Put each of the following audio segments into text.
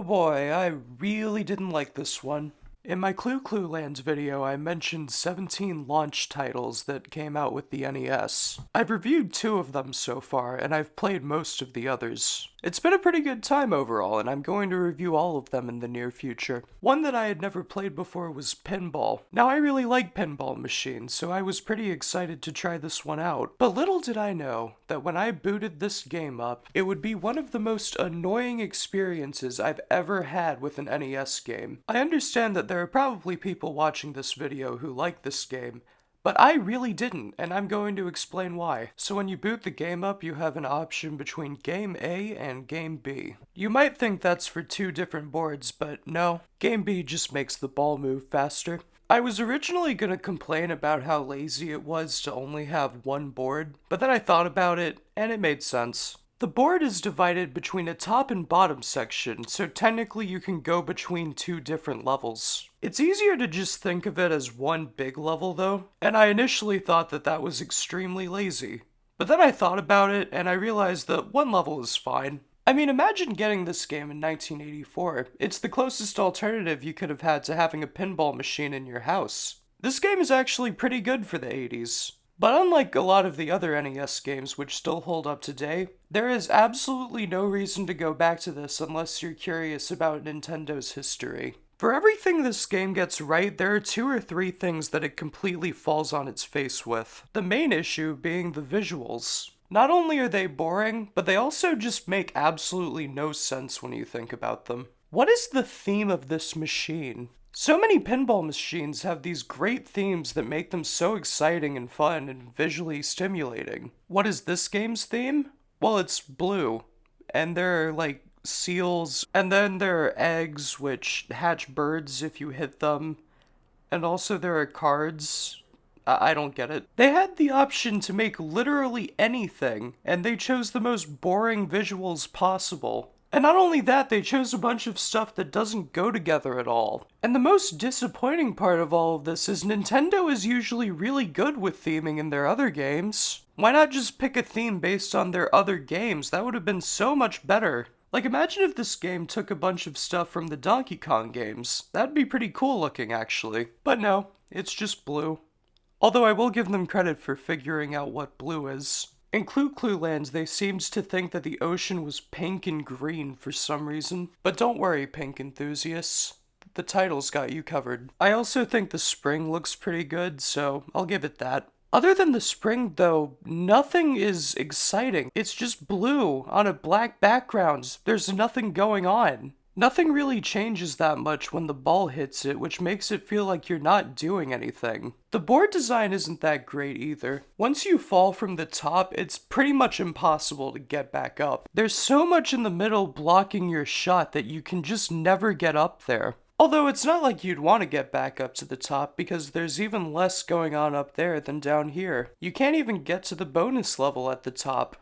boy, I really didn't like this one. In my Clue Clue Lands video, I mentioned 17 launch titles that came out with the NES. I've reviewed 2 of them so far, and I've played most of the others. It's been a pretty good time overall, and I'm going to review all of them in the near future. One that I had never played before was Pinball. Now, I really like pinball machines, so I was pretty excited to try this one out. But little did I know that when I booted this game up, it would be one of the most annoying experiences I've ever had with an NES game. I understand that there are probably people watching this video who like this game, but I really didn't, and I'm going to explain why. So when you boot the game up, you have an option between Game A and Game B. You might think that's for 2 different boards, but no. Game B just makes the ball move faster. I was originally gonna complain about how lazy it was to only have one board, but then I thought about it, and it made sense. The board is divided between a top and bottom section, so technically you can go between 2 different levels. It's easier to just think of it as one big level though, and I initially thought that that was extremely lazy. But then I thought about it, and I realized that one level is fine. I mean, imagine getting this game in 1984. It's the closest alternative you could have had to having a pinball machine in your house. This game is actually pretty good for the 80s. But unlike a lot of the other NES games which still hold up today, there is absolutely no reason to go back to this unless you're curious about Nintendo's history. For everything this game gets right, there are 2 or 3 things that it completely falls on its face with. The main issue being the visuals. Not only are they boring, but they also just make absolutely no sense when you think about them. What is the theme of this machine? So many pinball machines have these great themes that make them so exciting and fun and visually stimulating. What is this game's theme? Well, it's blue. And there are, like, seals, and then there are eggs which hatch birds if you hit them. And also there are cards. I don't get it. They had the option to make literally anything, and they chose the most boring visuals possible. And not only that, they chose a bunch of stuff that doesn't go together at all. And the most disappointing part of all of this is Nintendo is usually really good with theming in their other games. Why not just pick a theme based on their other games? That would have been so much better. Like, imagine if this game took a bunch of stuff from the Donkey Kong games. That'd be pretty cool looking, actually. But no, it's just blue. Although I will give them credit for figuring out what blue is. In Clue Clue Lands, they seemed to think that the ocean was pink and green for some reason. But don't worry, pink enthusiasts. The title's got you covered. I also think the spring looks pretty good, so I'll give it that. Other than the spring, though, nothing is exciting. It's just blue on a black background. There's nothing going on. Nothing really changes that much when the ball hits it, which makes it feel like you're not doing anything. The board design isn't that great either. Once you fall from the top, it's pretty much impossible to get back up. There's so much in the middle blocking your shot that you can just never get up there. Although it's not like you'd want to get back up to the top because there's even less going on up there than down here. You can't even get to the bonus level at the top.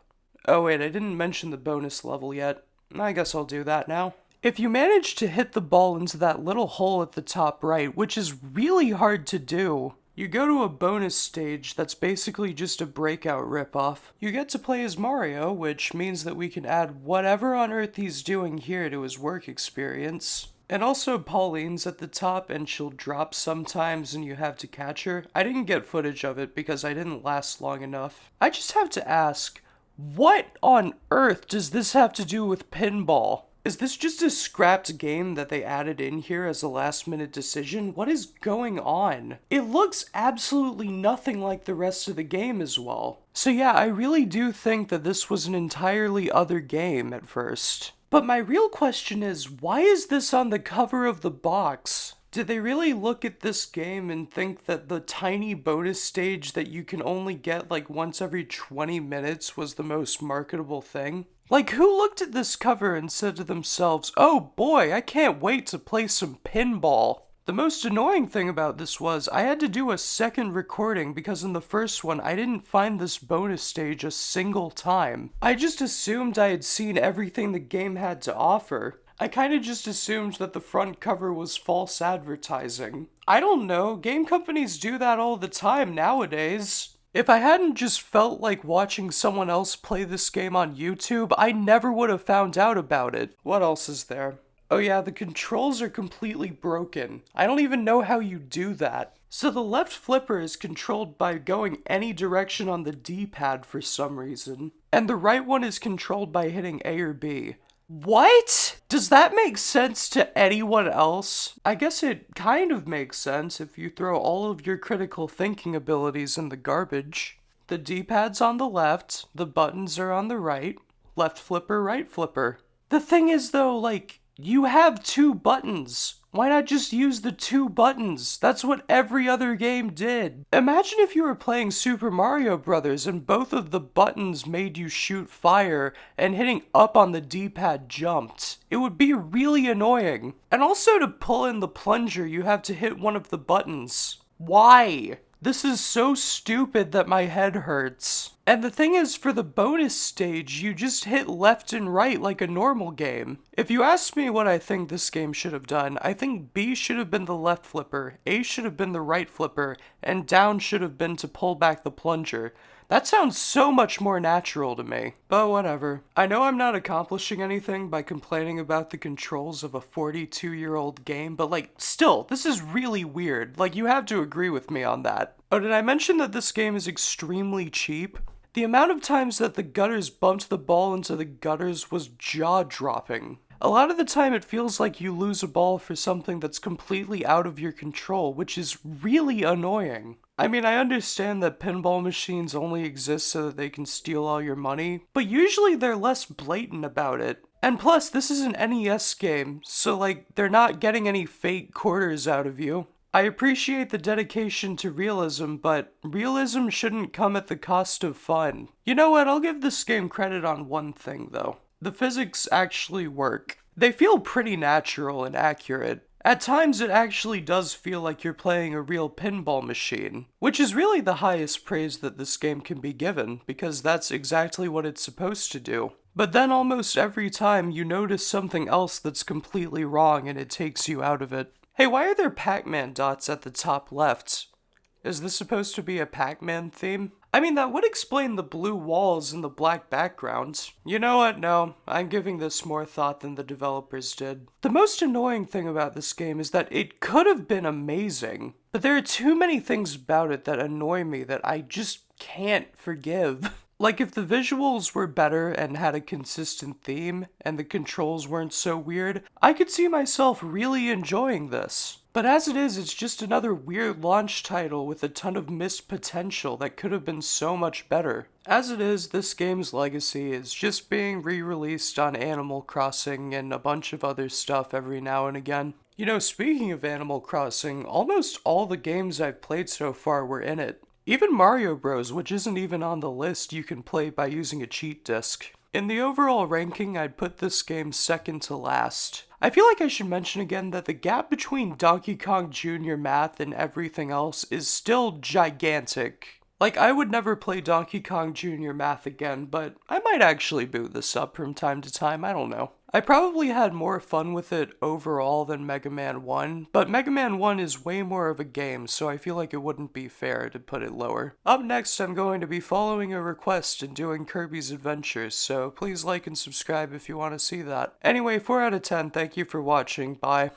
Oh wait, I didn't mention the bonus level yet. I guess I'll do that now. If you manage to hit the ball into that little hole at the top right, which is really hard to do, you go to a bonus stage that's basically just a breakout ripoff. You get to play as Mario, which means that we can add whatever on earth he's doing here to his work experience. And also Pauline's at the top and she'll drop sometimes and you have to catch her. I didn't get footage of it because I didn't last long enough. I just have to ask, what on earth does this have to do with pinball? Is this just a scrapped game that they added in here as a last-minute decision? What is going on? It looks absolutely nothing like the rest of the game as well. So yeah, I really do think that this was an entirely other game at first. But my real question is, why is this on the cover of the box? Did they really look at this game and think that the tiny bonus stage that you can only get like once every 20 minutes was the most marketable thing? Like, who looked at this cover and said to themselves, oh boy, I can't wait to play some pinball? The most annoying thing about this was I had to do a second recording because in the first one I didn't find this bonus stage a single time. I just assumed I had seen everything the game had to offer. I kinda just assumed that the front cover was false advertising. I don't know, game companies do that all the time nowadays. If I hadn't just felt like watching someone else play this game on YouTube, I never would have found out about it. What else is there? Oh yeah, the controls are completely broken. I don't even know how you do that. So the left flipper is controlled by going any direction on the D-pad for some reason, and the right one is controlled by hitting A or B. What? Does that make sense to anyone else? I guess it kind of makes sense if you throw all of your critical thinking abilities in the garbage. The D-pad's on the left, the buttons are on the right. Left flipper, right flipper. The thing is though, like, you have two buttons. Why not just use the two buttons? That's what every other game did. Imagine if you were playing Super Mario Brothers and both of the buttons made you shoot fire and hitting up on the D-pad jumped. It would be really annoying. And also to pull in the plunger, you have to hit one of the buttons. Why? This is so stupid that my head hurts. And the thing is, for the bonus stage, you just hit left and right like a normal game. If you ask me what I think this game should have done, I think B should have been the left flipper, A should have been the right flipper, and down should have been to pull back the plunger. That sounds so much more natural to me. But whatever. I know I'm not accomplishing anything by complaining about the controls of a 42-year-old game, but like, still, this is really weird. Like, you have to agree with me on that. Oh, did I mention that this game is extremely cheap? The amount of times that the gutters bumped the ball into the gutters was jaw-dropping. A lot of the time it feels like you lose a ball for something that's completely out of your control, which is really annoying. I mean, I understand that pinball machines only exist so that they can steal all your money, but usually they're less blatant about it. And plus, this is an NES game, so like, they're not getting any fake quarters out of you. I appreciate the dedication to realism, but realism shouldn't come at the cost of fun. You know what, I'll give this game credit on one thing though. The physics actually work. They feel pretty natural and accurate. At times it actually does feel like you're playing a real pinball machine, which is really the highest praise that this game can be given, because that's exactly what it's supposed to do. But then almost every time you notice something else that's completely wrong and it takes you out of it. Hey, why are there Pac-Man dots at the top left? Is this supposed to be a Pac-Man theme? I mean, that would explain the blue walls and the black background. You know what? No, I'm giving this more thought than the developers did. The most annoying thing about this game is that it could have been amazing, but there are too many things about it that annoy me that I just can't forgive. Like, if the visuals were better and had a consistent theme, and the controls weren't so weird, I could see myself really enjoying this. But as it is, it's just another weird launch title with a ton of missed potential that could have been so much better. As it is, this game's legacy is just being re-released on Animal Crossing and a bunch of other stuff every now and again. You know, speaking of Animal Crossing, almost all the games I've played so far were in it. Even Mario Bros, which isn't even on the list, you can play by using a cheat disc. In the overall ranking, I'd put this game second to last. I feel like I should mention again that the gap between Donkey Kong Jr. math and everything else is still gigantic. Like, I would never play Donkey Kong Jr. math again, but I might actually boot this up from time to time, I don't know. I probably had more fun with it overall than Mega Man 1, but Mega Man 1 is way more of a game, so I feel like it wouldn't be fair to put it lower. Up next, I'm going to be following a request and doing Kirby's Adventures, so please like and subscribe if you want to see that. Anyway, 4 out of 10, thank you for watching, bye.